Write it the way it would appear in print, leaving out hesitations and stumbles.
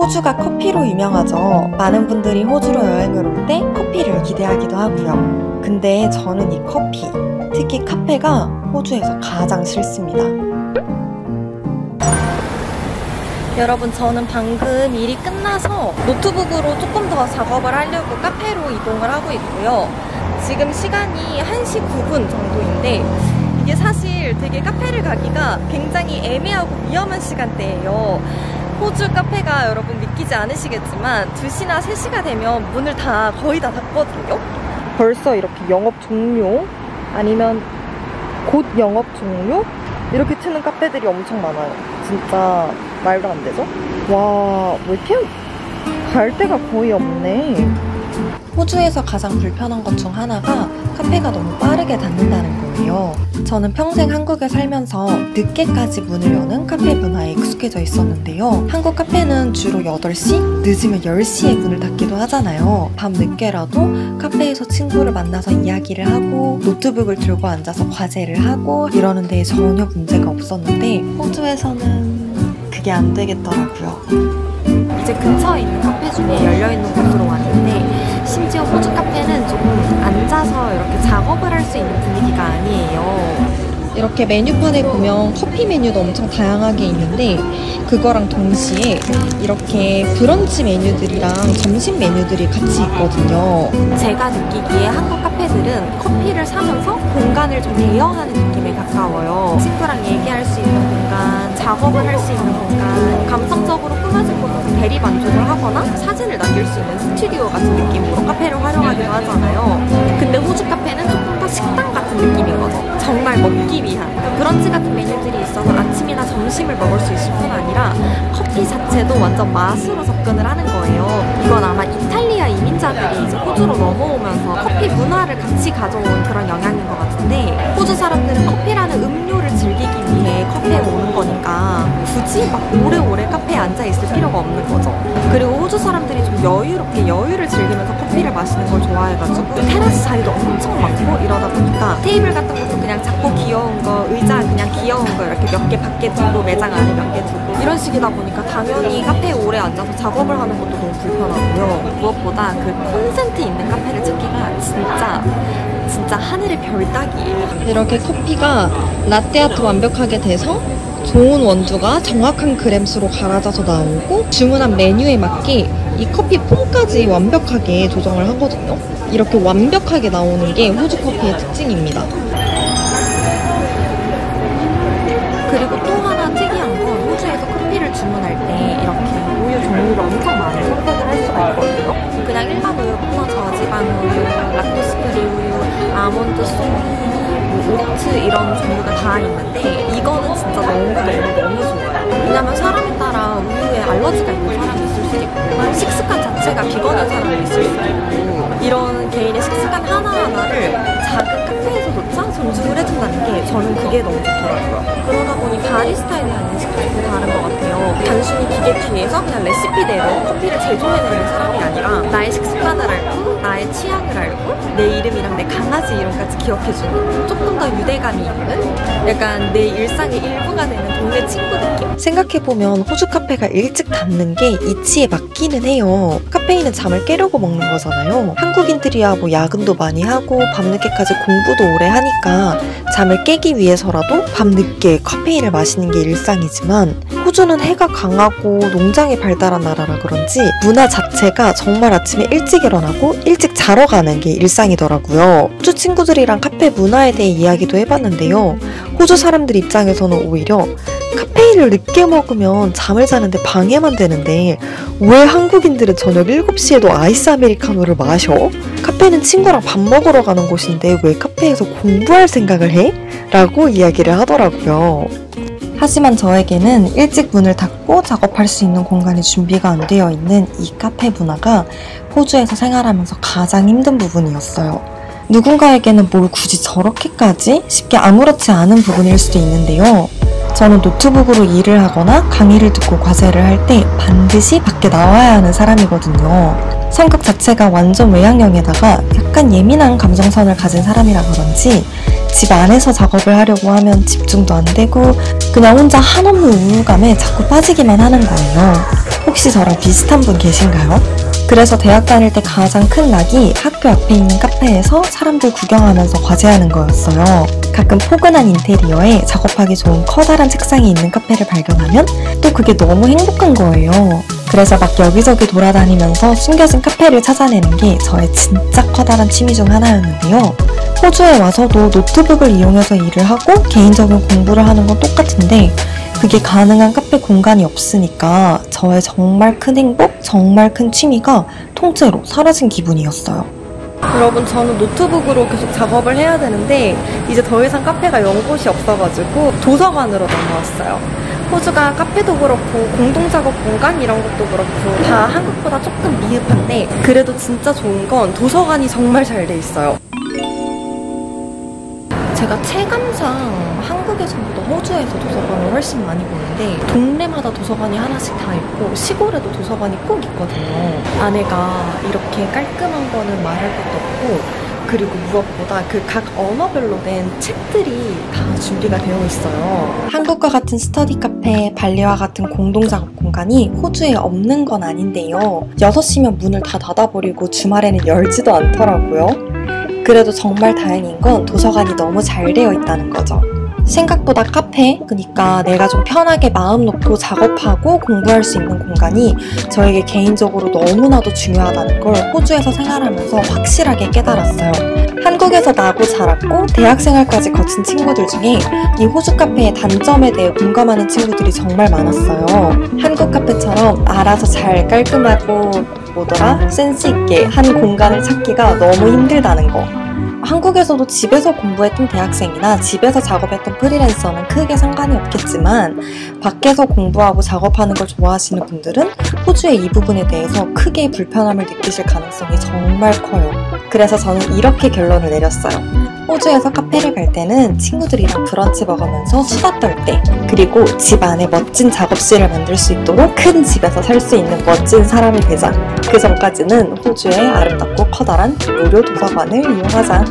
호주가 커피로 유명하죠. 많은 분들이 호주로 여행을 올 때 커피를 기대하기도 하고요. 근데 저는 이 커피, 특히 카페가 호주에서 가장 싫습니다. 여러분, 저는 방금 일이 끝나서 노트북으로 조금 더 작업을 하려고 카페로 이동을 하고 있고요. 지금 시간이 1시 9분 정도인데 이게 사실 되게 카페를 가기가 굉장히 애매하고 위험한 시간대예요. 호주 카페가 여러분 믿기지 않으시겠지만 2시나 3시가 되면 문을 거의 다 닫거든요. 벌써 이렇게 영업 종료 아니면 곧 영업 종료 이렇게 트는 카페들이 엄청 많아요. 진짜 말도 안 되죠? 와, 왜 이렇게 갈 데가 거의 없네. 호주에서 가장 불편한 것 중 하나가 카페가 너무 빠르게 닫는다는 거예요. 저는 평생 한국에 살면서 늦게까지 문을 여는 카페 문화에 익숙해져 있었는데요. 한국 카페는 주로 8시? 늦으면 10시에 문을 닫기도 하잖아요. 밤 늦게라도 카페에서 친구를 만나서 이야기를 하고 노트북을 들고 앉아서 과제를 하고 이러는 데에 전혀 문제가 없었는데 호주에서는 그게 안 되겠더라고요. 이제 근처에 있는 카페 중에 열려있는 곳으로 왔는데 심지어 호주 카페는 조금 앉아서 이렇게 작업을 할 수 있는 분위기가 아니에요. 이렇게 메뉴판에 보면 커피 메뉴도 엄청 다양하게 있는데 그거랑 동시에 이렇게 브런치 메뉴들이랑 점심 메뉴들이 같이 있거든요. 제가 느끼기에 한국 카페들은 커피를 사면서 공간을 좀 대여하는 느낌에 가까워요. 친구랑 얘기할 수 있는 공간, 작업을 할 수 있는 공간, 감성적으로 꾸며진 곳에서 대리 만족을 하거나 사진을 남길 수 있는 스튜디오 같은 느낌으로 카페를 활용하기도 하잖아요. 근데 호주 카페는 조금 더 식당 같은 느낌인 거죠. 정말 먹기 위한 브런치 같은 메뉴들이 있어서 아침이나 점심을 먹을 수 있을 뿐 아니라 커피 자체도 완전 맛으로 접근을 하는 거예요. 이건 아마 이탈리아 이민자들이 이제 호주로 넘어오면서 커피 문화를 같이 가져온 그런 영향인 것 같은데 호주 사람들은 커피라는 음료를 즐기기 위해 카페에 오는 거니까 굳이 막 오래오래 카페에 앉아있을 필요가 없는 거죠. 그리고 호주 사람들이 좀 여유롭게 여유를 즐기면서 커피를 마시는 걸 좋아해가지고 테라스 자리도 엄청 많고 이러다 보니까 테이블 같은 것도 그냥 작고 귀여운 거, 의자 그냥 귀여운 거 이렇게 몇 개 밖에 두고 매장 안에 몇 개 두고 이런 식이다 보니까 당연히 카페에 오래 앉아서 작업을 하는 것도 너무 불편하고요. 무엇보다 그 콘센트 있는 카페를 찾기가 진짜 하늘의 별 따기예요. 이렇게 커피가 라떼아트 완벽하게 돼서 좋은 원두가 정확한 그램수로 갈아져서 나오고 주문한 메뉴에 맞게 이 커피 폼까지 완벽하게 조정을 하거든요. 이렇게 완벽하게 나오는 게 호주 커피의 특징입니다. 그리고 또 하나 특이한 건 호주에서 커피를 주문할 때 이렇게 우유 종류를 엄청 많이 선택을 할 수가 있거든요. 그냥 일반 우유, 코너 저지방 우유, 락토스 프리 우유, 아몬드 소니, 오트 이런 종류가 다 있는데 이거는 진짜 너무 좋아요. 왜냐면 사람에 따라 우유에 알러지가 있는 사람이 있을 수도 있고 식습관 자체가 비건한 사람이 있을 수도 있고 이런 개인의 식습관 하나하나를 작은 카페에서조차 존중을 해준다는 게 저는 그게 너무 좋더라고요. 그러다 보니 바리스타에 대한 인식도 좀 다른 것 같아요. 단순히 기계 뒤에서 그냥 레시피대로 커피를 제조해내는 사람이 아니라 나의 식습관을 알고 나의 취향을 알고 내 이름이랑 내 강아지 이름까지 기억해주는 조금 더 유대감이 있는 약간 내 일상의 일부가 되는 동네 친구 느낌? 생각해보면 호주 카페가 일찍 닫는 게 이치에 맞기는 해요. 카페인은 잠을 깨려고 먹는 거잖아요. 한국인들이야 뭐 야근도 많이 하고 밤늦게까지 공부도 오래 하니까 잠을 깨기 위해서라도 밤늦게 카페인을 마시는 게 일상이지만 호주는 해가 강하고 농장이 발달한 나라라 그런지 문화 자체가 정말 아침에 일찍 일어나고 일찍 자러 가는 게 일상이더라고요. 호주 친구들이랑 카페 문화에 대해 이야기도 해봤는데요. 호주 사람들 입장에서는 오히려 카페인을 늦게 먹으면 잠을 자는데 방해만 되는데 왜 한국인들은 저녁 7시에도 아이스 아메리카노를 마셔? 카페는 친구랑 밥 먹으러 가는 곳인데 왜 카페에서 공부할 생각을 해? 라고 이야기를 하더라고요. 하지만 저에게는 일찍 문을 닫고 작업할 수 있는 공간이 준비가 안 되어 있는 이 카페 문화가 호주에서 생활하면서 가장 힘든 부분이었어요. 누군가에게는 뭘 굳이 저렇게까지 쉽게 아무렇지 않은 부분일 수도 있는데요. 저는 노트북으로 일을 하거나 강의를 듣고 과제를 할 때 반드시 밖에 나와야 하는 사람이거든요. 성격 자체가 완전 외향형에다가 약간 예민한 감정선을 가진 사람이라 그런지 집 안에서 작업을 하려고 하면 집중도 안 되고 그냥 혼자 한없는 우울감에 자꾸 빠지기만 하는 거예요. 혹시 저랑 비슷한 분 계신가요? 그래서 대학 다닐 때 가장 큰 낙이 학교 앞에 있는 카페에서 사람들 구경하면서 과제하는 거였어요. 가끔 포근한 인테리어에 작업하기 좋은 커다란 책상이 있는 카페를 발견하면 또 그게 너무 행복한 거예요. 그래서 막 여기저기 돌아다니면서 숨겨진 카페를 찾아내는 게 저의 진짜 커다란 취미 중 하나였는데요. 호주에 와서도 노트북을 이용해서 일을 하고 개인적인 공부를 하는 건 똑같은데 그게 가능한 카페 공간이 없으니까 저의 정말 큰 행복, 정말 큰 취미가 통째로 사라진 기분이었어요. 여러분, 저는 노트북으로 계속 작업을 해야 되는데 이제 더 이상 카페가 연곳이 없어가지고 도서관으로 넘어왔어요. 호주가 카페도 그렇고 공동작업 공간 이런 것도 그렇고 다 한국보다 조금 미흡한데 그래도 진짜 좋은 건 도서관이 정말 잘 돼 있어요. 제가 체감상 한국에서보다 호주에서 도서관을 훨씬 많이 보는데 동네마다 도서관이 하나씩 다 있고 시골에도 도서관이 꼭 있거든요. 안에가 이렇게 깔끔한 거는 말할 것도 없고 그리고 무엇보다 그 각 언어별로 된 책들이 다 준비가 되어 있어요. 한국과 같은 스터디 카페, 발리와 같은 공동작업 공간이 호주에 없는 건 아닌데요. 6시면 문을 다 닫아버리고 주말에는 열지도 않더라고요. 그래도 정말 다행인 건 도서관이 너무 잘 되어 있다는 거죠. 생각보다 카페, 그러니까 내가 좀 편하게 마음 놓고 작업하고 공부할 수 있는 공간이 저에게 개인적으로 너무나도 중요하다는 걸 호주에서 생활하면서 확실하게 깨달았어요. 한국에서 나고 자랐고 대학생활까지 거친 친구들 중에 이 호주 카페의 단점에 대해 공감하는 친구들이 정말 많았어요. 한국 카페처럼 알아서 잘 깔끔하고 센스 있게 한 공간을 찾기가 너무 힘들다는 거. 한국에서도 집에서 공부했던 대학생이나 집에서 작업했던 프리랜서는 크게 상관이 없겠지만 밖에서 공부하고 작업하는 걸 좋아하시는 분들은 호주의 이 부분에 대해서 크게 불편함을 느끼실 가능성이 정말 커요. 그래서 저는 이렇게 결론을 내렸어요. 호주에서 카페를 갈 때는 친구들이랑 브런치 먹으면서 수다 떨 때, 그리고 집 안에 멋진 작업실을 만들 수 있도록 큰 집에서 살 수 있는 멋진 사람이 되자. 그 전까지는 호주의 아름답고 커다란 무료 도서관을 이용하자.